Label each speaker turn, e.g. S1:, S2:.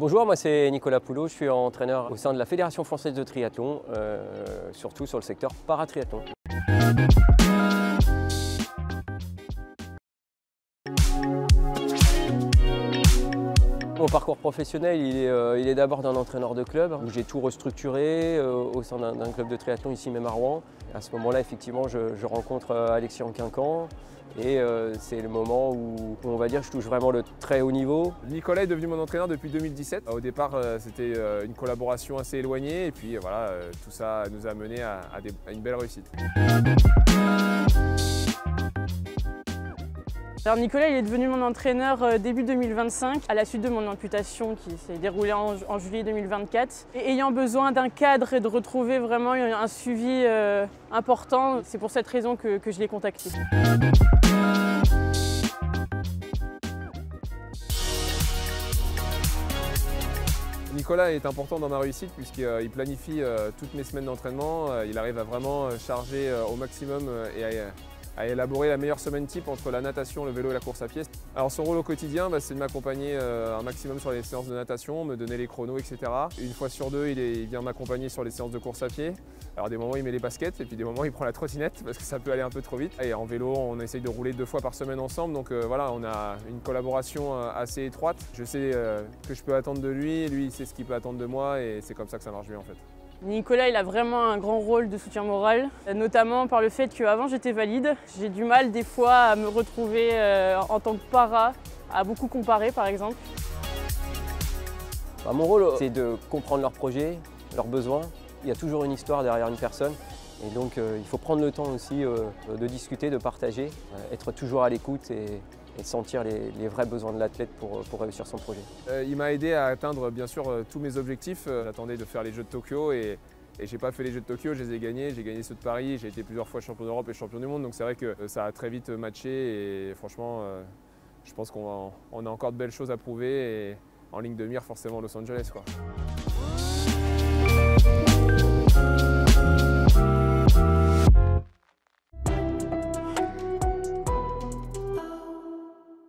S1: Bonjour, moi c'est Nicolas Poulot, je suis entraîneur au sein de la Fédération française de triathlon, surtout sur le secteur paratriathlon. Mon parcours professionnel, il est d'abord d'un entraîneur de club, où j'ai tout restructuré au sein d'un club de triathlon ici même à Rouen. À ce moment-là, effectivement, je rencontre Alexis Anquincan et c'est le moment où on va dire je touche vraiment le très haut niveau.
S2: Nicolas est devenu mon entraîneur depuis 2017. Au départ, c'était une collaboration assez éloignée et puis voilà, tout ça nous a mené à une belle réussite.
S3: Alors Nicolas il est devenu mon entraîneur début 2025 à la suite de mon amputation qui s'est déroulée en juillet 2024. Et ayant besoin d'un cadre et de retrouver vraiment un suivi important, c'est pour cette raison que je l'ai contacté.
S2: Nicolas est important dans ma réussite puisqu'il planifie toutes mes semaines d'entraînement. Il arrive à vraiment charger au maximum et à élaborer la meilleure semaine type entre la natation, le vélo et la course à pied. Alors son rôle au quotidien, c'est de m'accompagner un maximum sur les séances de natation, me donner les chronos, etc. Une fois sur deux, il vient m'accompagner sur les séances de course à pied. Alors des moments il met les baskets et puis des moments il prend la trottinette parce que ça peut aller un peu trop vite. Et en vélo, on essaye de rouler 2 fois par semaine ensemble, donc voilà, on a une collaboration assez étroite. Je sais que je peux attendre de lui, lui il sait ce qu'il peut attendre de moi et c'est comme ça que ça marche bien en fait.
S3: Nicolas il a vraiment un grand rôle de soutien moral, notamment par le fait qu'avant j'étais valide. J'ai du mal des fois à me retrouver en tant que para, à beaucoup comparer par exemple.
S1: Mon rôle c'est de comprendre leurs projets, leurs besoins. Il y a toujours une histoire derrière une personne et donc il faut prendre le temps aussi de discuter, de partager, être toujours à l'écoute et sentir les vrais besoins de l'athlète pour réussir son projet.
S2: Il m'a aidé à atteindre bien sûr tous mes objectifs. J'attendais de faire les Jeux de Tokyo et j'ai pas fait les Jeux de Tokyo, je les ai gagnés. J'ai gagné ceux de Paris, j'ai été plusieurs fois champion d'Europe et champion du monde. Donc c'est vrai que ça a très vite matché et franchement je pense qu'on a encore de belles choses à prouver et en ligne de mire forcément Los Angeles, quoi.